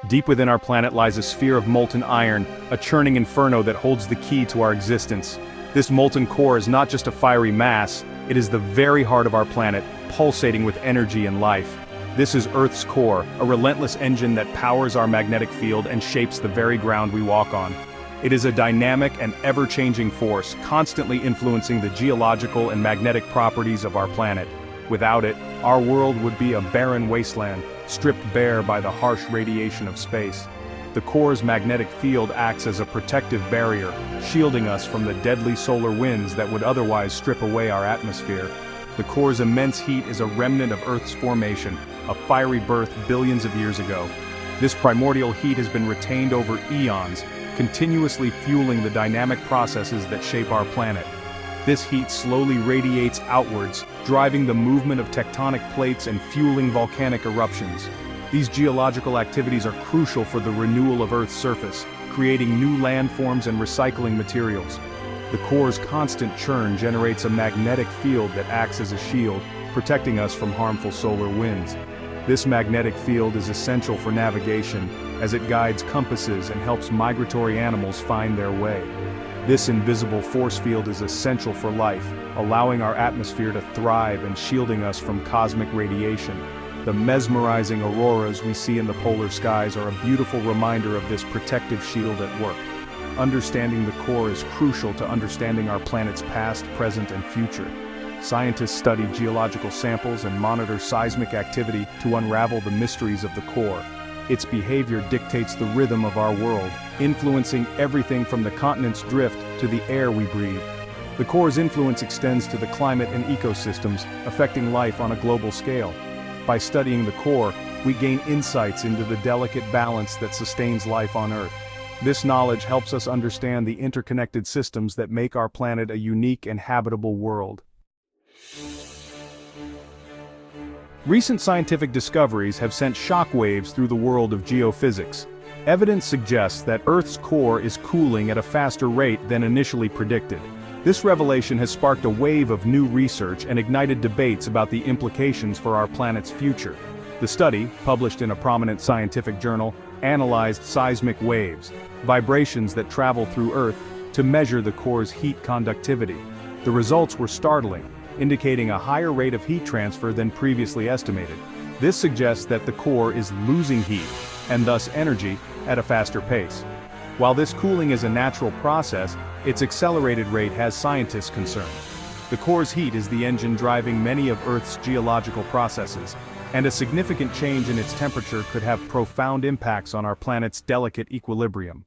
Deep within our planet lies a sphere of molten iron, a churning inferno that holds the key to our existence. This molten core is not just a fiery mass, it is the very heart of our planet, pulsating with energy and life. This is Earth's core, a relentless engine that powers our magnetic field and shapes the very ground we walk on. It is a dynamic and ever-changing force, constantly influencing the geological and magnetic properties of our planet. Without it, our world would be a barren wasteland, stripped bare by the harsh radiation of space. The core's magnetic field acts as a protective barrier, shielding us from the deadly solar winds that would otherwise strip away our atmosphere. The core's immense heat is a remnant of Earth's formation, a fiery birth billions of years ago. This primordial heat has been retained over eons, continuously fueling the dynamic processes that shape our planet. This heat slowly radiates outwards, driving the movement of tectonic plates and fueling volcanic eruptions. These geological activities are crucial for the renewal of Earth's surface, creating new landforms and recycling materials. The core's constant churn generates a magnetic field that acts as a shield, protecting us from harmful solar winds. This magnetic field is essential for navigation, as it guides compasses and helps migratory animals find their way. This invisible force field is essential for life, allowing our atmosphere to thrive and shielding us from cosmic radiation. The mesmerizing auroras we see in the polar skies are a beautiful reminder of this protective shield at work. Understanding the core is crucial to understanding our planet's past, present, and future. Scientists study geological samples and monitor seismic activity to unravel the mysteries of the core. Its behavior dictates the rhythm of our world, influencing everything from the continent's drift to the air we breathe. The core's influence extends to the climate and ecosystems, affecting life on a global scale. By studying the core, we gain insights into the delicate balance that sustains life on Earth. This knowledge helps us understand the interconnected systems that make our planet a unique and habitable world. Recent scientific discoveries have sent shockwaves through the world of geophysics. Evidence suggests that Earth's core is cooling at a faster rate than initially predicted. This revelation has sparked a wave of new research and ignited debates about the implications for our planet's future. The study, published in a prominent scientific journal, analyzed seismic waves, vibrations that travel through Earth, to measure the core's heat conductivity. The results were startling, indicating a higher rate of heat transfer than previously estimated. This suggests that the core is losing heat, and thus energy, at a faster pace. While this cooling is a natural process, its accelerated rate has scientists concerned. The core's heat is the engine driving many of Earth's geological processes, and a significant change in its temperature could have profound impacts on our planet's delicate equilibrium.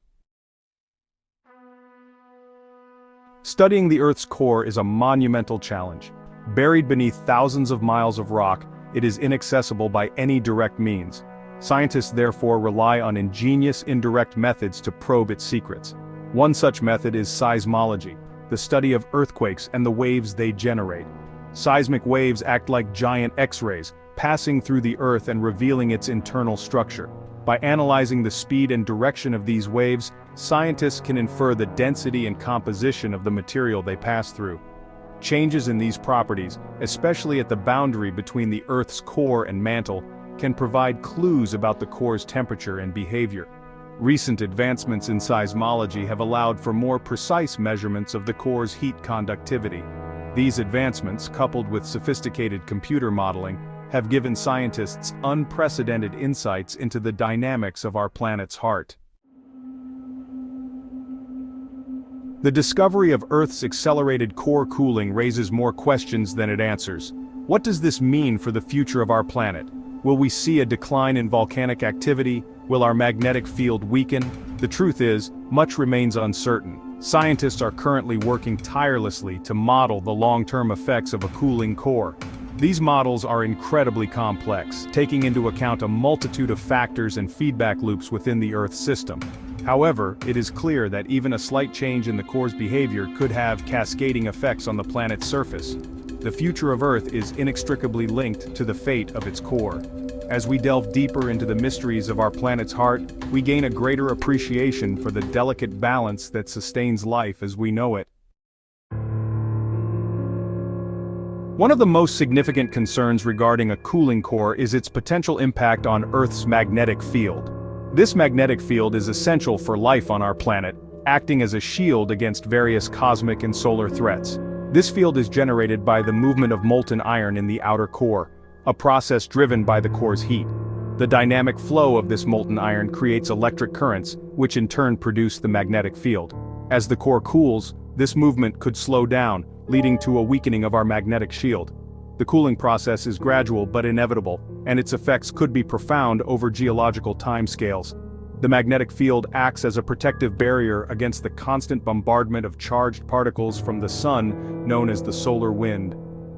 Studying the Earth's core is a monumental challenge. Buried beneath thousands of miles of rock, it is inaccessible by any direct means. Scientists therefore rely on ingenious indirect methods to probe its secrets. One such method is seismology, the study of earthquakes and the waves they generate. Seismic waves act like giant X-rays, passing through the Earth and revealing its internal structure. By analyzing the speed and direction of these waves, scientists can infer the density and composition of the material they pass through. Changes in these properties, especially at the boundary between the Earth's core and mantle, can provide clues about the core's temperature and behavior. Recent advancements in seismology have allowed for more precise measurements of the core's heat conductivity. These advancements, coupled with sophisticated computer modeling, have given scientists unprecedented insights into the dynamics of our planet's heart. The discovery of Earth's accelerated core cooling raises more questions than it answers. What does this mean for the future of our planet? Will we see a decline in volcanic activity? Will our magnetic field weaken? The truth is, much remains uncertain. Scientists are currently working tirelessly to model the long-term effects of a cooling core. These models are incredibly complex, taking into account a multitude of factors and feedback loops within the Earth's system. However, it is clear that even a slight change in the core's behavior could have cascading effects on the planet's surface. The future of Earth is inextricably linked to the fate of its core. As we delve deeper into the mysteries of our planet's heart, we gain a greater appreciation for the delicate balance that sustains life as we know it. One of the most significant concerns regarding a cooling core is its potential impact on Earth's magnetic field. This magnetic field is essential for life on our planet, acting as a shield against various cosmic and solar threats. This field is generated by the movement of molten iron in the outer core, a process driven by the core's heat. The dynamic flow of this molten iron creates electric currents, which in turn produce the magnetic field. As the core cools, this movement could slow down, leading to a weakening of our magnetic shield. The cooling process is gradual but inevitable, and its effects could be profound over geological timescales. The magnetic field acts as a protective barrier against the constant bombardment of charged particles from the sun, known as the solar wind.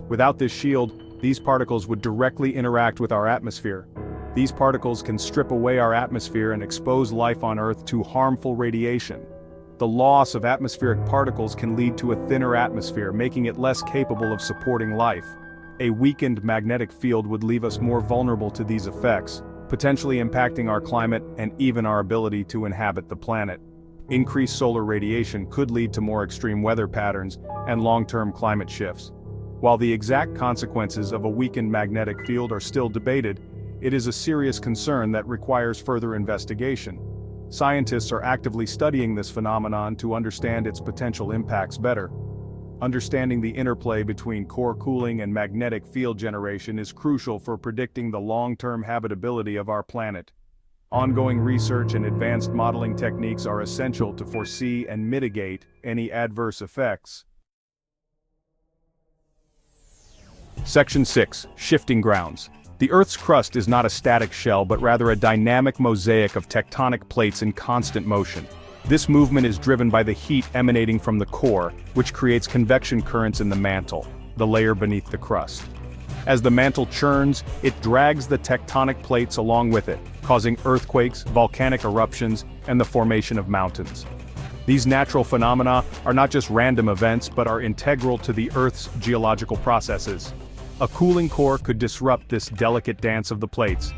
Without this shield, these particles would directly interact with our atmosphere. These particles can strip away our atmosphere and expose life on Earth to harmful radiation. The loss of atmospheric particles can lead to a thinner atmosphere, making it less capable of supporting life. A weakened magnetic field would leave us more vulnerable to these effects, potentially impacting our climate and even our ability to inhabit the planet. Increased solar radiation could lead to more extreme weather patterns and long-term climate shifts. While the exact consequences of a weakened magnetic field are still debated, it is a serious concern that requires further investigation. Scientists are actively studying this phenomenon to understand its potential impacts better. Understanding the interplay between core cooling and magnetic field generation is crucial for predicting the long-term habitability of our planet. Ongoing research and advanced modeling techniques are essential to foresee and mitigate any adverse effects. Section 6. Shifting grounds. The Earth's crust is not a static shell but rather a dynamic mosaic of tectonic plates in constant motion. This movement is driven by the heat emanating from the core, which creates convection currents in the mantle, the layer beneath the crust. As the mantle churns, it drags the tectonic plates along with it, causing earthquakes, volcanic eruptions, and the formation of mountains. These natural phenomena are not just random events but are integral to the Earth's geological processes. A cooling core could disrupt this delicate dance of the plates.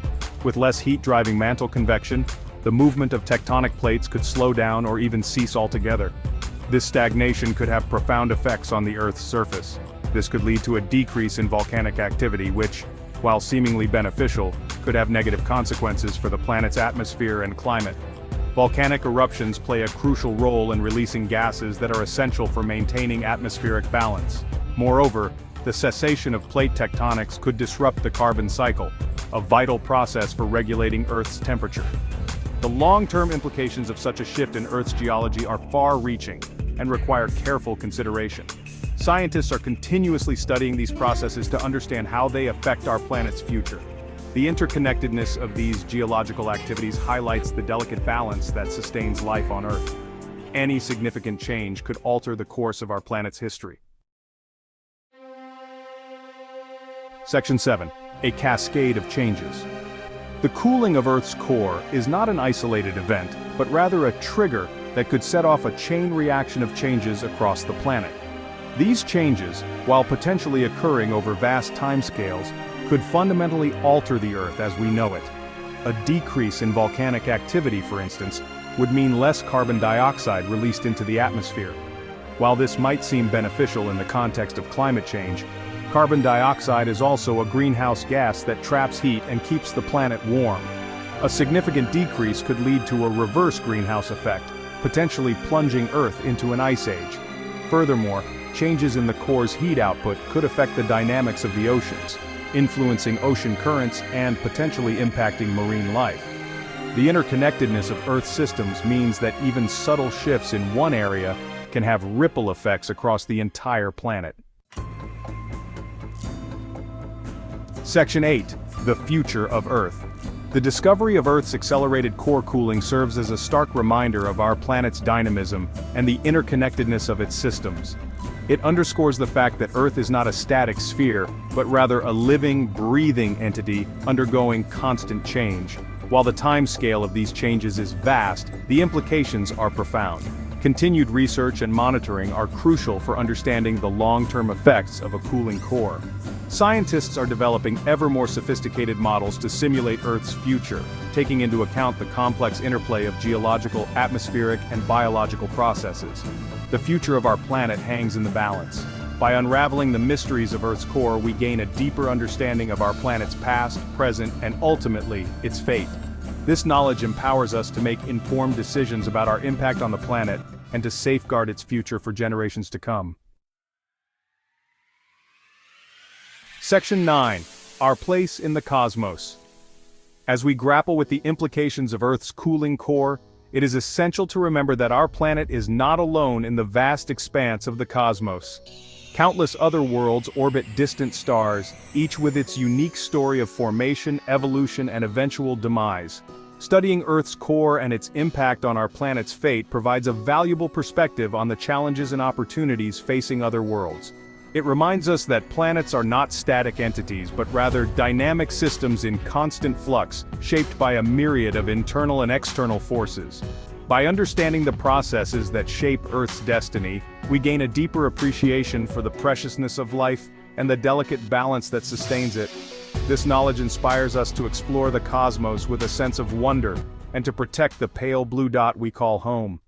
With less heat driving mantle convection, the movement of tectonic plates could slow down or even cease altogether. This stagnation could have profound effects on the Earth's surface. This could lead to a decrease in volcanic activity which, while seemingly beneficial, could have negative consequences for the planet's atmosphere and climate. Volcanic eruptions play a crucial role in releasing gases that are essential for maintaining atmospheric balance. Moreover, the cessation of plate tectonics could disrupt the carbon cycle, a vital process for regulating Earth's temperature. The long-term implications of such a shift in Earth's geology are far-reaching and require careful consideration. Scientists are continuously studying these processes to understand how they affect our planet's future. The interconnectedness of these geological activities highlights the delicate balance that sustains life on Earth. Any significant change could alter the course of our planet's history. Section 7. A cascade of changes. The cooling of Earth's core is not an isolated event, but rather a trigger that could set off a chain reaction of changes across the planet. These changes, while potentially occurring over vast timescales, could fundamentally alter the Earth as we know it. A decrease in volcanic activity, for instance, would mean less carbon dioxide released into the atmosphere. While this might seem beneficial in the context of climate change, carbon dioxide is also a greenhouse gas that traps heat and keeps the planet warm. A significant decrease could lead to a reverse greenhouse effect, potentially plunging Earth into an ice age. Furthermore, changes in the core's heat output could affect the dynamics of the oceans, influencing ocean currents and potentially impacting marine life. The interconnectedness of Earth's systems means that even subtle shifts in one area can have ripple effects across the entire planet. Section 8. The future of Earth. The discovery of Earth's accelerated core cooling serves as a stark reminder of our planet's dynamism and the interconnectedness of its systems. It underscores the fact that Earth is not a static sphere, but rather a living, breathing entity undergoing constant change. While the time scale of these changes is vast, the implications are profound. Continued research and monitoring are crucial for understanding the long-term effects of a cooling core. Scientists are developing ever more sophisticated models to simulate Earth's future, taking into account the complex interplay of geological, atmospheric, and biological processes. The future of our planet hangs in the balance. By unraveling the mysteries of Earth's core, we gain a deeper understanding of our planet's past, present, and ultimately, its fate. This knowledge empowers us to make informed decisions about our impact on the planet and to safeguard its future for generations to come. Section 9. Our place in the cosmos. As we grapple with the implications of Earth's cooling core, it is essential to remember that our planet is not alone in the vast expanse of the cosmos. Countless other worlds orbit distant stars, each with its unique story of formation, evolution, and eventual demise. Studying Earth's core and its impact on our planet's fate provides a valuable perspective on the challenges and opportunities facing other worlds. It reminds us that planets are not static entities but rather dynamic systems in constant flux, shaped by a myriad of internal and external forces. By understanding the processes that shape Earth's destiny, we gain a deeper appreciation for the preciousness of life and the delicate balance that sustains it. This knowledge inspires us to explore the cosmos with a sense of wonder and to protect the pale blue dot we call home.